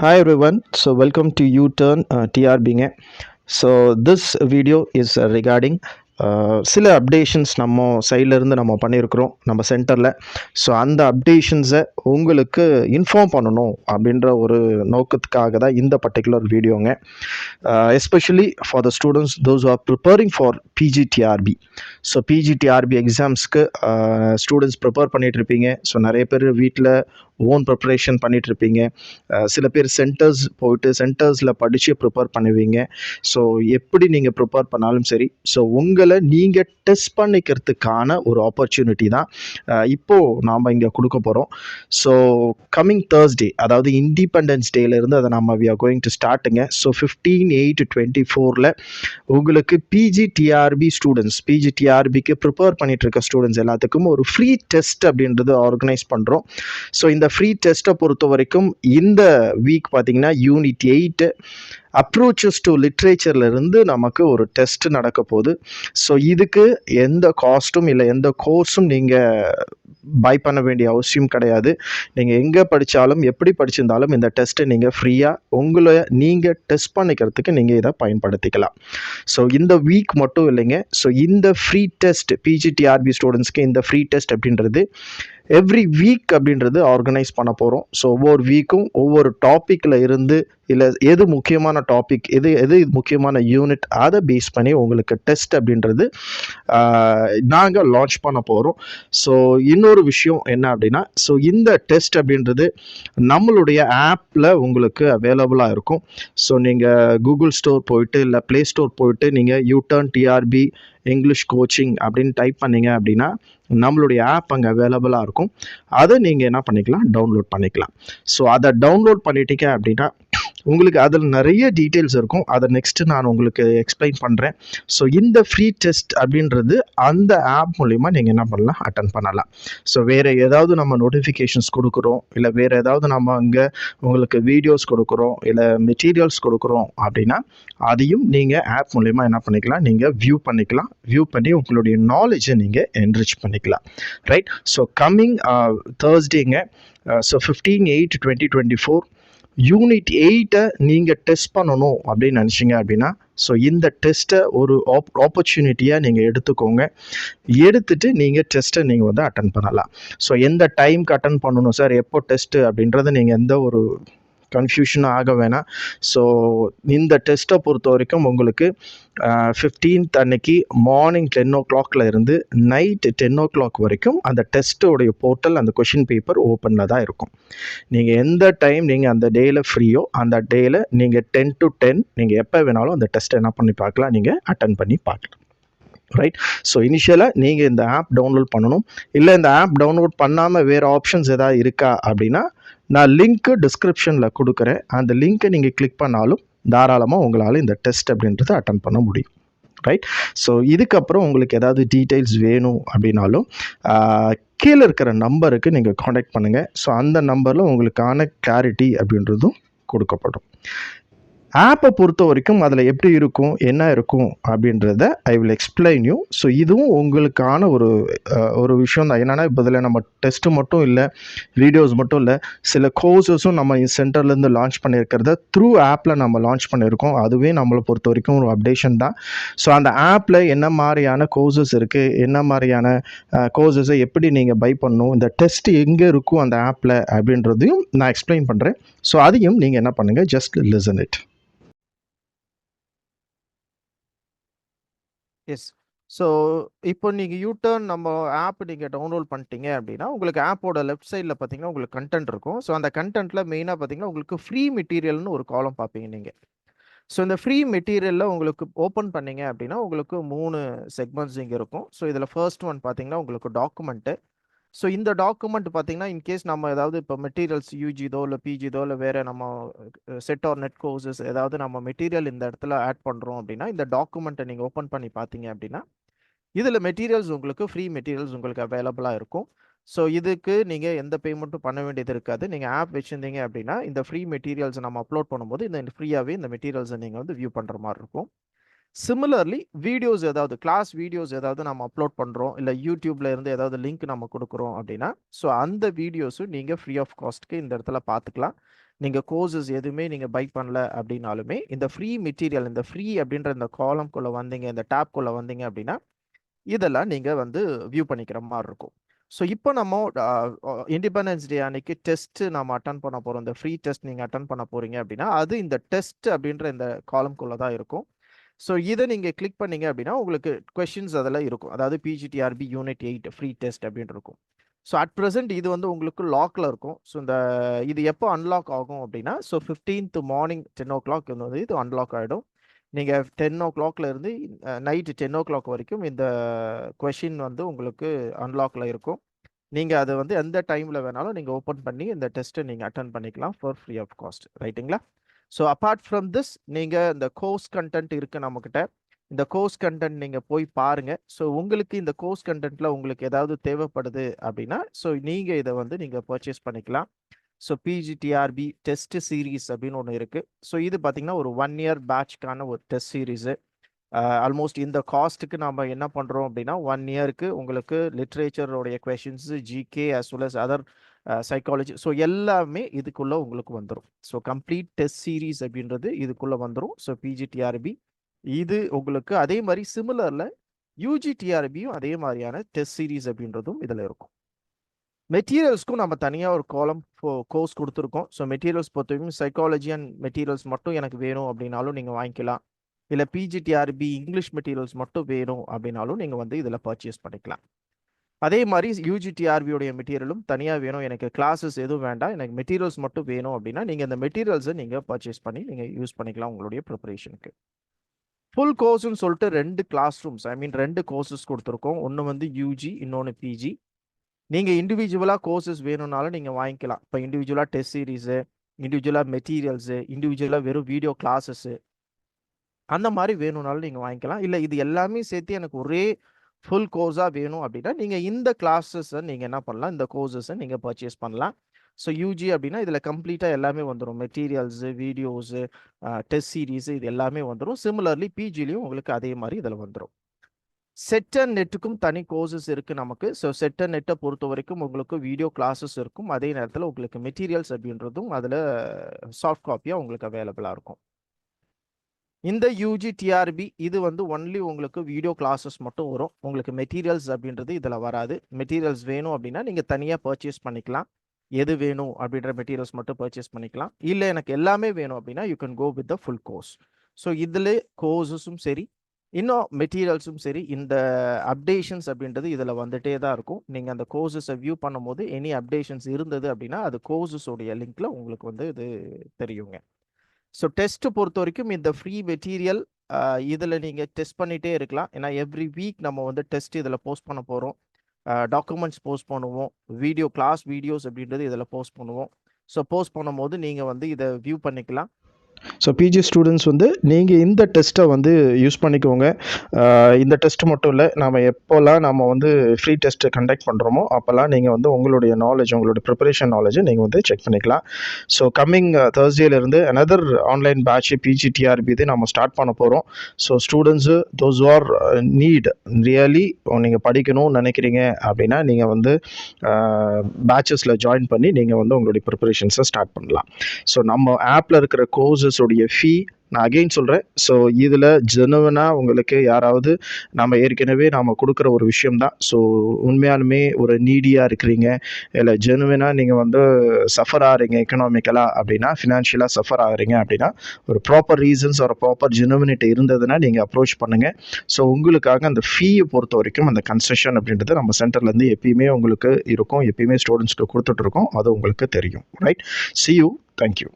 Hi everyone, so welcome to U-Turn TRBங்க. So this video is regarding சில updations நம்ம சைடில் இருந்து நம்ம பண்ணியிருக்கிறோம் நம்ம சென்டரில். ஸோ அந்த அப்டேஷன்ஸை உங்களுக்கு இன்ஃபார்ம் பண்ணணும் அப்படின்ற ஒரு நோக்கத்துக்காக தான் இந்த பர்டிகுலர் வீடியோங்க. Especially for the students those are preparing for PGTRB. So PGTRB எக்ஸாம்ஸ்க்கு ஸ்டூடெண்ட்ஸ் ப்ரிப்பேர் பண்ணிகிட்ருப்பீங்க. ஸோ நிறைய பேர் வீட்டில் ஓன் ப்ரிப்பரேஷன் பண்ணிகிட்ருப்பீங்க. சில பேர் சென்டர்ஸ் போயிட்டு சென்டர்ஸில் படித்து ப்ரிப்பேர் பண்ணுவீங்க. ஸோ எப்படி நீங்கள் ப்ரிப்பேர் பண்ணாலும் சரி, ஸோ உங்களை நீங்கள் டெஸ்ட் பண்ணிக்கிறதுக்கான ஒரு ஆப்பர்ச்சுனிட்டி தான் இப்போது நாம் இங்கே கொடுக்க போகிறோம். ஸோ கம்மிங் தேர்ஸ்டே, அதாவது இண்டிபெண்டன்ஸ் டேலேருந்து அதை நம்ம வி ஆர் கோயிங் டு ஸ்டார்ட்டுங்க. ஸோ 15/8/24 உங்களுக்கு பிஜிடிஆர்பி ஸ்டூடெண்ட்ஸ், பிஜிடிஆர்பிக்கு ப்ரிப்பேர் பண்ணிட்டு இருக்க ஸ்டூடெண்ட்ஸ் எல்லாத்துக்கும் ஒரு ஃப்ரீ டெஸ்ட் அப்படின்றது ஆர்கனைஸ் பண்ணுறோம். ஸோ இந்த ஃப்ரீ டெஸ்ட்டை பொறுத்த வரைக்கும் இந்த வீக் பார்த்தீங்கன்னா யூனிட் 8 அப்ரோச்சஸ் டு லிட்ரேச்சர்லேருந்து நமக்கு ஒரு டெஸ்ட் நடக்க போகுது. ஸோ இதுக்கு எந்த காஸ்ட்டும் இல்லை, எந்த கோர்ஸும் நீங்கள் பை பண்ண வேண்டிய அவசியம் கிடையாது. நீங்கள் எங்கே படித்தாலும் எப்படி படிச்சிருந்தாலும் இந்த டெஸ்ட்டை நீங்கள் ஃப்ரீயாக உங்களை நீங்கள் டெஸ்ட் பண்ணிக்கிறதுக்கு நீங்கள் இதை பயன்படுத்திக்கலாம். ஸோ இந்த வீக் மட்டும் இல்லைங்க. ஸோ இந்த ஃப்ரீ டெஸ்ட் பிஜிடிஆர்பி ஸ்டூடெண்ட்ஸ்க்கு இந்த ஃப்ரீ டெஸ்ட் அப்படின்றது எவ்ரி வீக் அப்படின்றது ஆர்கனைஸ் பண்ண போகிறோம். ஸோ ஒவ்வொரு வீக்கும் ஒவ்வொரு டாப்பிக்கில் இருந்து இல்லை எது முக்கியமான டாபிக், எது முக்கியமான யூனிட், அதை பேஸ் பண்ணி உங்களுக்கு டெஸ்ட் அப்படின்றது நாங்கள் லான்ச் பண்ண போகிறோம். ஸோ இன்னொரு விஷயம் என்ன அப்படின்னா, ஸோ இந்த டெஸ்ட் அப்படின்றது நம்மளுடைய ஆப்பில் உங்களுக்கு அவைலபிளாக இருக்கும். ஸோ நீங்கள் கூகுள் ஸ்டோர் போயிட்டு இல்லை ப்ளே ஸ்டோர் போயிட்டு நீங்கள் U-Turn TRB இங்கிலீஷ் கோச்சிங் அப்படின்னு டைப் பண்ணிங்க அப்படின்னா நம்மளுடைய ஆப் அங்கே அவைலபிளாக இருக்கும். அதை நீங்கள் என்ன பண்ணிக்கலாம், டவுன்லோட் பண்ணிக்கலாம். ஸோ அதை டவுன்லோட் பண்ணிட்டீங்க அப்படின்னா உங்களுக்கு அதில் நிறைய டீட்டெயில்ஸ் இருக்கும். அதை நெக்ஸ்ட்டு நான் உங்களுக்கு எக்ஸ்பிளைன் பண்ணுறேன். ஸோ இந்த ஃப்ரீ டெஸ்ட் அப்படின்றது அந்த ஆப் மூலிமா நீங்கள் என்ன பண்ணலாம், அட்டன் பண்ணலாம். ஸோ வேறு ஏதாவது நம்ம நோட்டிஃபிகேஷன்ஸ் கொடுக்குறோம், இல்லை வேறு ஏதாவது நம்ம அங்கே உங்களுக்கு வீடியோஸ் கொடுக்குறோம், இல்லை மெட்டீரியல்ஸ் கொடுக்குறோம் அப்படின்னா அதையும் நீங்கள் ஆப் மூலிமா என்ன பண்ணிக்கலாம், நீங்கள் வியூ பண்ணிக்கலாம். வியூ பண்ணி உங்களுடைய நாலேஜை நீங்கள் என்ரிச் பண்ணிக்கலாம். ரைட். ஸோ கம்மிங் தேர்ஸ்டேங்க, ஸோ 15/8/2024 யூனிட் 8 நீங்கள் டெஸ்ட் பண்ணணும் அப்படின்னு நினச்சிங்க அப்படின்னா, ஸோ இந்த டெஸ்ட்டை ஒரு ஆப்பர்ச்சுனிட்டியாக நீங்கள் எடுத்துக்கோங்க. எடுத்துட்டு நீங்கள் டெஸ்ட்டை நீங்கள் வந்து அட்டன் பண்ணலாம். ஸோ எந்த டைம்க்கு அட்டன் பண்ணணும் சார், எப்போ டெஸ்ட்டு அப்படின்றத நீங்கள் எந்த ஒரு கன்ஃபியூஷனும் ஆக வேணாம். ஸோ இந்த டெஸ்ட்டை பொறுத்த வரைக்கும் உங்களுக்கு 15th அன்னைக்கு மார்னிங் 10 o'clock இருந்து நைட் 10 o'clock வரைக்கும் அந்த டெஸ்ட்டோடைய போர்ட்டல், அந்த கொஷின் பேப்பர் ஓப்பனில் தான் இருக்கும். நீங்கள் எந்த டைம் நீங்கள் அந்த டேயில் ஃப்ரீயோ அந்த டேயில் நீங்கள் 10 to 10 நீங்கள் எப்போ வேணாலும் அந்த டெஸ்ட்டை என்ன பண்ணி பார்க்கலாம், நீங்கள் அட்டன் பண்ணி பார்க்கலாம். ரைட். ஸோ இனிஷியலாக நீங்கள் இந்த ஆப் டவுன்லோட் பண்ணணும். இல்லை இந்த ஆப் டவுன்லோட் பண்ணாமல் வேறு ஆப்ஷன்ஸ் எதாவது இருக்கா அப்படின்னா நான் லிங்க்கு டிஸ்கிரிப்ஷனில் கொடுக்குறேன். அந்த லிங்க்கை நீங்கள் கிளிக் பண்ணாலும் தாராளமாக உங்களால் இந்த டெஸ்ட் அப்படின்றத அட்டன் பண்ண முடியும். ரைட். ஸோ இதுக்கப்புறம் உங்களுக்கு ஏதாவது டீட்டெயில்ஸ் வேணும் அப்படின்னாலும் கீழே இருக்கிற நம்பருக்கு நீங்கள் காண்டாக்ட் பண்ணுங்கள். ஸோ அந்த நம்பரில் உங்களுக்கான கிளாரிட்டி அப்படின்றதும் கொடுக்கப்படும். ஆப்பை பொறுத்த வரைக்கும் அதில் எப்படி இருக்கும், என்ன இருக்கும் அப்படின்றத I will explain you. So இதுவும் உங்களுக்கான ஒரு விஷயம் தான். என்னென்னா இப்போ இதில் நம்ம டெஸ்ட்டு மட்டும் இல்லை, வீடியோஸ் மட்டும் இல்லை, சில கோர்சஸும் நம்ம சென்டர்லேருந்து லான்ச் பண்ணியிருக்கிறத த்ரூ ஆப்பில் நம்ம லான்ச் பண்ணியிருக்கோம். அதுவே நம்மளை பொறுத்த வரைக்கும் ஒரு அப்டேஷன் தான். ஸோ அந்த ஆப்பில் என்ன மாதிரியான கோர்சஸ் இருக்குது, என்ன மாதிரியான கோர்சஸை எப்படி நீங்கள் பை பண்ணணும், இந்த டெஸ்ட் எங்கே இருக்கும் அந்த ஆப்பில் அப்படின்றதையும் நான் எக்ஸ்பிளைன் பண்ணுறேன். ஸோ அதையும் நீங்கள் என்ன பண்ணுங்கள், just listen it. Yes. So இப்போ நீங்கள் U-Turn நம்ம ஆப் நீங்கள் டவுன்லோட் பண்ணிட்டீங்க அப்படின்னா உங்களுக்கு ஆப்போட லெஃப்ட் சைடில் பார்த்தீங்கன்னா உங்களுக்கு கண்டென்ட் இருக்கும். ஸோ அந்த கண்டென்ட்டில் மெயினாக பார்த்தீங்கன்னா உங்களுக்கு ஃப்ரீ மெட்டீரியல்னு ஒரு காலம் பார்ப்பீங்க நீங்கள். ஸோ இந்த ஃப்ரீ மெட்டீரியலில் உங்களுக்கு ஓப்பன் பண்ணீங்க அப்படின்னா உங்களுக்கு 3 செக்மெண்ட்ஸ் இங்கே இருக்கும். ஸோ இதில் ஃபர்ஸ்ட் ஒன் பார்த்தீங்கன்னா உங்களுக்கு டாக்குமெண்ட்டு. ஸோ இந்த டாக்குமெண்ட் பார்த்தீங்கன்னா இன்கேஸ் நம்ம ஏதாவது இப்போ மெட்டீரியல்ஸ் யூஜிதோ இல்லை பிஜிதோ இல்லை வேறு நம்ம செட் ஆர் நெட் கோர்சஸ் ஏதாவது நம்ம மெட்டீரியல் இந்த இடத்துல ஆட் பண்ணுறோம் அப்படின்னா இந்த டாக்குமெண்ட்டை நீங்கள் ஓப்பன் பண்ணி பார்த்தீங்க அப்படின்னா இதில் மெட்டீரியல்ஸ் உங்களுக்கு ஃப்ரீ மெட்டீரியல்ஸ் உங்களுக்கு அவைலபிளாக இருக்கும். ஸோ இதுக்கு நீங்கள் எந்த பேமெண்ட்டும் பண்ண வேண்டியது இருக்காது. நீங்கள் ஆப் வச்சுருந்தீங்க அப்படின்னா இந்த ஃப்ரீ மெட்டீரியல்ஸை நம்ம அப்லோட் பண்ணும்போது இந்த ஃப்ரீயாகவே இந்த மெட்டீரியல்ஸை நீங்கள் வந்து வியூ பண்ணுற மாதிரி இருக்கும். சிமிலர்லி வீடியோஸ் ஏதாவது கிளாஸ் வீடியோஸ் ஏதாவது நம்ம அப்லோட் பண்ணுறோம், இல்லை யூடியூப்ல இருந்து ஏதாவது லிங்க் நம்ம கொடுக்குறோம் அப்படின்னா, ஸோ அந்த வீடியோஸும் நீங்கள் ஃப்ரீ ஆஃப் காஸ்ட்க்கு இந்த இடத்துல பார்த்துக்கலாம். நீங்கள் கோர்சஸ் எதுவுமே நீங்கள் பை பண்ணல அப்படின்னாலுமே இந்த ஃப்ரீ மெட்டீரியல், இந்த ஃப்ரீ அப்படின்ற இந்த காலம்குள்ளே வந்தீங்க, இந்த டேப்குள்ளே வந்தீங்க அப்படின்னா இதெல்லாம் நீங்கள் வந்து வியூ பண்ணிக்கிற மாதிரி இருக்கும். ஸோ இப்போ நம்ம இண்டிபெண்டன்ஸ் டே அன்னைக்கு டெஸ்ட் நம்ம அட்டன் பண்ண போகிறோம். இந்த ஃப்ரீ டெஸ்ட் நீங்கள் அட்டன் பண்ண போகிறீங்க அப்படின்னா அது இந்த டெஸ்ட் அப்படின்ற இந்த காலம்குள்ளே தான் இருக்கும். ஸோ இதை நீங்கள் கிளிக் பண்ணீங்க அப்படின்னா உங்களுக்கு கொஷின்ஸ் அதில் இருக்கும். அதாவது பிஜிடிஆர்பி யூனிட் 8 ஃப்ரீ டெஸ்ட் அப்படின்னு இருக்கும். ஸோ அட் ப்ரெசென்ட் இது வந்து உங்களுக்கு லாக்கில் இருக்கும். ஸோ இது எப்போ அன்லாக் ஆகும் அப்படின்னா, ஸோ 15th மார்னிங் 10 o'clock வந்து இது அன்லாக் ஆகிடும். நீங்கள் 10 o'clockல இருந்து நைட்டு 10 o'clock வரைக்கும் இந்த கொஷின் வந்து உங்களுக்கு அன்லாக்ல இருக்கும். நீங்கள் அதை வந்து எந்த டைமில் வேணாலும் நீங்கள் ஓப்பன் பண்ணி இந்த டெஸ்ட்டை நீங்கள் அட்டன் பண்ணிக்கலாம் ஃபார் ஃப்ரீ ஆஃப் காஸ்ட். ரைட்டுங்களா? ஸோ அப்பார்ட் ஃப்ரம் திஸ் நீங்கள் இந்த கோர்ஸ் கண்டென்ட் இருக்குது நம்மக்கிட்ட. இந்த கோர்ஸ் கண்டென்ட் நீங்கள் போய் பாருங்கள். ஸோ உங்களுக்கு இந்த கோர்ஸ் கண்டென்ட்டில் உங்களுக்கு ஏதாவது தேவைப்படுது அப்படின்னா ஸோ நீங்கள் இதை வந்து நீங்கள் பர்ச்சேஸ் பண்ணிக்கலாம். ஸோ பிஜிடிஆர்பி டெஸ்ட் சீரீஸ் அப்படின்னு ஒன்று இருக்குது. ஸோ இது பார்த்தீங்கன்னா ஒரு 1 year பேட்ச்க்கான ஒரு டெஸ்ட் சீரீஸு. ஆல்மோஸ்ட் இந்த காஸ்ட்டுக்கு நம்ம என்ன பண்ணுறோம் அப்படின்னா 1 yearக்கு உங்களுக்கு லிட்ரேச்சரோடைய questions, GK as well as other psychology, so எல்லாமே இதுக்குள்ளே உங்களுக்கு வந்துடும். ஸோ கம்ப்ளீட் டெஸ்ட் சீரீஸ் அப்படின்றது இதுக்குள்ளே வந்துடும். ஸோ பிஜிடிஆர்பி இது உங்களுக்கு அதே மாதிரி சிமிலரில் யூஜிடிஆர்பியும் அதே மாதிரியான டெஸ்ட் சீரீஸ் அப்படின்றதும் இதில் இருக்கும். மெட்டீரியல்ஸ்க்கும் நம்ம தனியாக ஒரு காலம் கோர்ஸ் கொடுத்துருக்கோம். ஸோ மெட்டீரியல்ஸ் பொறுத்தவரைக்கும் சைக்காலஜி அண்ட் மெட்டீரியல்ஸ் மட்டும் எனக்கு வேணும் அப்படின்னாலும் நீங்கள் வாங்கிக்கலாம். இல்லை பிஜிடிஆர்பி இங்கிலீஷ் மெட்டீரியல்ஸ் மட்டும் வேணும் அப்படின்னாலும் நீங்கள் வந்து இதில் பர்ச்சேஸ் பண்ணிக்கலாம். அதே மாதிரி யூஜிடிஆர்பியோடைய மெட்டீரியலும் தனியாக வேணும், எனக்கு கிளாஸஸ் எதுவும் வேண்டாம், எனக்கு மெட்டீரியல்ஸ் மட்டும் வேணும் அப்படின்னா நீங்கள் இந்த மெட்டீரியல்ஸை நீங்கள் பர்ச்சேஸ் பண்ணி நீங்கள் யூஸ் பண்ணிக்கலாம் உங்களுடைய ப்ரிப்பரேஷனுக்கு. ஃபுல் கோர்ஸ்ன்னு சொல்லிட்டு 2 கிளாஸ் ரூம்ஸ், ஐ மீன் 2 கோர்சஸ் கொடுத்துருக்கோம். ஒன்று வந்து யூஜி, இன்னொன்று பிஜி. நீங்கள் இண்டிவிஜுவலாக கோர்சஸ் வேணும்னாலும் நீங்கள் வாங்கிக்கலாம். இப்போ இண்டிவிஜுவலாக டெஸ்ட் சீரீஸு, இண்டிவிஜுவலாக மெட்டீரியல்ஸு, இண்டிவிஜுவலாக வெறும் வீடியோ கிளாஸஸ்ஸு அந்த மாதிரி வேணும்னாலும் நீங்கள் வாங்கிக்கலாம். இல்லை இது எல்லாமே சேர்த்து எனக்கு ஒரே ஃபுல் கோர்ஸாக வேணும் அப்படின்னா நீங்கள் இந்த கிளாஸஸை நீங்கள் என்ன பண்ணலாம், இந்த கோர்சஸை நீங்கள் பர்ச்சேஸ் பண்ணலாம். ஸோ யூஜி அப்படின்னா இதில் கம்ப்ளீட்டாக எல்லாமே வந்துடும். மெட்டீரியல்ஸு, வீடியோஸு, டெஸ்ட் சீரீஸு இது எல்லாமே வந்துடும். சிமிலர்லி பிஜிலையும் உங்களுக்கு அதே மாதிரி இதில் வந்துடும். செட் அண்ட் நெட்டுக்கும் தனி கோர்சஸ் இருக்குது நமக்கு. ஸோ செட் அண்ட் நெட்டை பொறுத்த வரைக்கும் உங்களுக்கு வீடியோ கிளாஸஸ் இருக்கும். அதே நேரத்தில் உங்களுக்கு மெட்டீரியல்ஸ் அப்படின்றதும் அதில் சாஃப்ட் காப்பியாக உங்களுக்கு அவைலபிளாக இருக்கும். இந்த யூஜி டிஆர்பி இது வந்து ஒன்லி உங்களுக்கு வீடியோ கிளாஸஸ் மட்டும் வரும். உங்களுக்கு மெட்டீரியல்ஸ் அப்படின்றது இதில் வராது. மெட்டீரியல்ஸ் வேணும் அப்படின்னா நீங்கள் தனியாக பர்ச்சேஸ் பண்ணிக்கலாம். எது வேணும் அப்படின்ற மெட்டீரியல்ஸ் மட்டும் பர்ச்சேஸ் பண்ணிக்கலாம். இல்லை எனக்கு எல்லாமே வேணும் அப்படின்னா you can go with the full course. So இதில் கோர்ஸஸும் சரி இன்னும் மெட்டீரியல்ஸும் சரி இந்த அப்டேஷன்ஸ் அப்படின்றது இதில் வந்துட்டே தான் இருக்கும். நீங்கள் அந்த கோர்சஸை வியூ பண்ணும்போது எனி அப்டேஷன்ஸ் இருந்தது அப்படின்னா அது கோர்சஸோடைய லிங்க்ல உங்களுக்கு வந்து இது தெரியுங்க. ஸோ டெஸ்ட் பொறுத்த வரைக்கும் இந்த ஃப்ரீ மெட்டீரியல் இதில் நீங்கள் டெஸ்ட் பண்ணிகிட்டே இருக்கலாம். ஏன்னா எவ்ரி வீக் நம்ம வந்து டெஸ்ட் இதில் போஸ்ட் பண்ண போகிறோம். டாக்குமெண்ட்ஸ் போஸ்ட் பண்ணுவோம், வீடியோ கிளாஸ் வீடியோஸ் அப்படின்றது இதில் போஸ்ட் பண்ணுவோம். ஸோ போஸ்ட் பண்ணும்போது நீங்கள் வந்து இதை வியூ பண்ணிக்கலாம். ஸோ பிஜி ஸ்டூடெண்ட்ஸ் வந்து நீங்கள் இந்த டெஸ்ட்டை வந்து யூஸ் பண்ணிக்கோங்க. இந்த டெஸ்ட் மட்டும் இல்லை, நம்ம எப்போல்லாம் நம்ம வந்து ஃப்ரீ டெஸ்ட்டு கண்டக்ட் பண்ணுறோமோ அப்போல்லாம் நீங்கள் வந்து உங்களுடைய நாலேஜ், உங்களுடைய ப்ரிப்பரேஷன் நாலேஜை நீங்கள் வந்து செக் பண்ணிக்கலாம். ஸோ கம்மிங் தேர்ஸ்டேலேருந்து அனதர் ஆன்லைன் பேட்ச் பிஜிடிஆர்பி இது நம்ம ஸ்டார்ட் பண்ண போகிறோம். So students those are need really நீங்கள் படிக்கணும்னு நினைக்கிறீங்க அப்படின்னா நீங்கள் வந்து பேட்சஸில் ஜாயின் பண்ணி நீங்கள் வந்து உங்களுடைய ப்ரிப்பரேஷன்ஸை ஸ்டார்ட் பண்ணலாம். ஸோ நம்ம ஆப்பில் இருக்கிற கோர்சஸோடைய ஃபீ நான் அகெயின் சொல்கிறேன். ஸோ இதில் ஜெனுவனாக உங்களுக்கு யாராவது நம்ம ஏற்கனவே நாம் கொடுக்குற ஒரு விஷயம்தான். ஸோ உண்மையாலுமே ஒரு நீடியாக இருக்கிறீங்க, இல்லை ஜெனுவனாக நீங்கள் வந்து சஃபர் ஆகிறீங்க எக்கனாமிக்கலாக அப்படின்னா, ஃபினான்ஷியலாக சஃபர் ஆகிறீங்க அப்படின்னா ஒரு ப்ராப்பர் ரீசன்ஸ் ஒரு ப்ராப்பர் ஜெனுவினிட்டி இருந்ததுன்னா நீங்கள் அப்ரோச் பண்ணுங்கள். ஸோ உங்களுக்காக அந்த ஃபீயை பொறுத்த வரைக்கும் அந்த கன்செஷன் அப்படின்றது நம்ம சென்டர்லேருந்து எப்பயுமே உங்களுக்கு இருக்கும், எப்பயுமே ஸ்டூடெண்ட்ஸ்க்கு கொடுத்துட்ருக்கோம். அது உங்களுக்கு தெரியும். Right, see you, thank you.